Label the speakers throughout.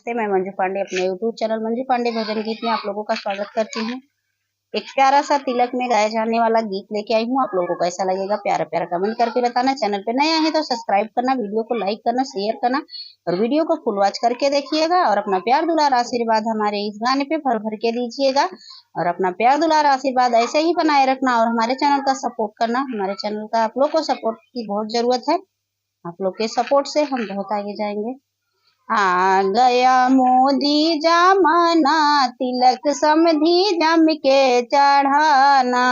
Speaker 1: नमस्ते, मैं मंजू पांडे अपने यूट्यूब चैनल मंजू पांडे भजन गीत में आप लोगों का स्वागत करती हूँ। एक प्यारा सा तिलक में गाया जाने वाला गीत लेके आई हूँ। आप लोगों को कैसा लगेगा प्यारा प्यारा कमेंट करके बताना। चैनल पे नया है तो सब्सक्राइब करना, वीडियो को लाइक करना, शेयर करना और वीडियो को फुल वॉच करके देखिएगा। और अपना प्यार दुलार आशीर्वाद हमारे इस गाने पे भर भर के दीजिएगा। और अपना प्यार दुलार आशीर्वाद ऐसे ही बनाए रखना और हमारे चैनल का सपोर्ट करना। हमारे चैनल का आप लोग को सपोर्ट की बहुत जरूरत है। आप लोग के सपोर्ट से हम बहुत आगे जाएंगे। आ गया मोदी जमाना, तिलक समधी जम के चढ़ाना।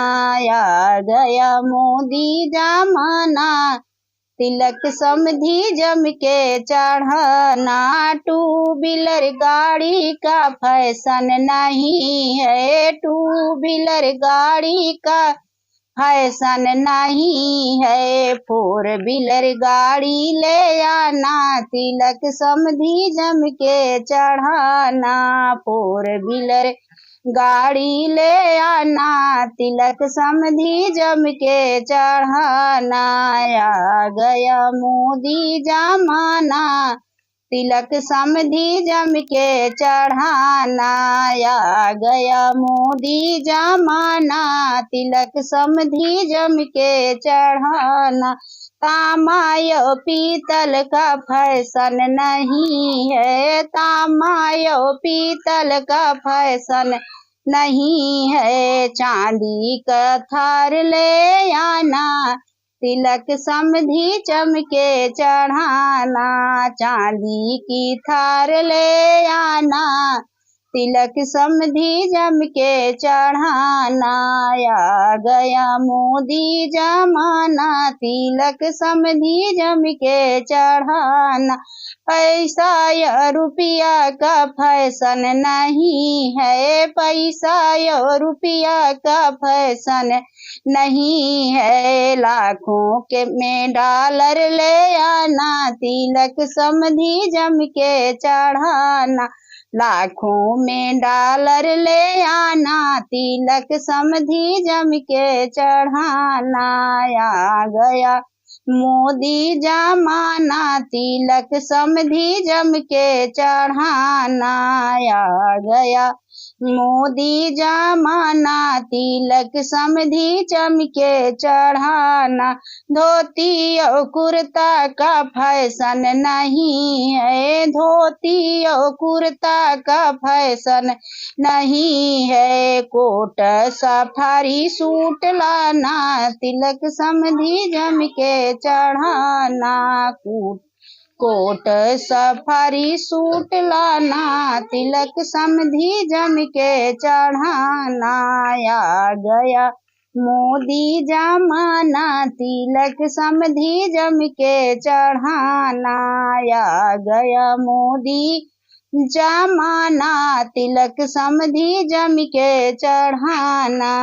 Speaker 1: आ गया मोदी जमाना, तिलक समधी जम के चढ़ाना। टू व्हीलर गाड़ी का फैशन नहीं है, टू व्हीलर गाड़ी का फैशन नहीं है। फोर व्हीलर गाड़ी ले आना, तिलक समधी जम के चढ़ाना। फोर व्हीलर गाड़ी ले आना, तिलक समधी जम के चढ़ाना। आ गया मोदी जमाना, तिलक समधी जम के चढ़ाना। आ गया मोदी जमाना, तिलक समधी जम के चढ़ाना। तांबा यो पीतल का फैशन नहीं है, तांबा यो पीतल का फैशन नहीं है। चांदी का थार ले आना, तिलक समधी चमके चढ़ाना। चांदी की थार ले आना, तिलक समधी जम के चढ़ाना। आ गया मोदी जमाना, तिलक समधी जम के चढ़ाना। पैसा या रुपया का फैशन नहीं है, पैसा या रुपया का फैशन नहीं है। लाखों के में डॉलर ले आना, तिलक समधी जम के चढ़ाना। लाखों में डॉलर ले आना, तिलक समधी जम के चढ़ाना। आ गया मोदी जमाना, तिलक समधी जम के चढ़ाना। आ गया मोदी जमाना, तिलक समधी चमके चढ़ाना। धोती और कुर्ता का फैशन नहीं है, धोती और कुर्ता का फैशन नहीं है। कोट सफारी सूट लाना, तिलक समधी जम के चढ़ाना। कोट सफारी सूट लाना, तिलक समधी जम के चढ़ाना। आ गया मोदी जमाना, तिलक समधी जम के चढ़ाना। आ गया मोदी जमाना, तिलक समधी जम के चढ़ाना।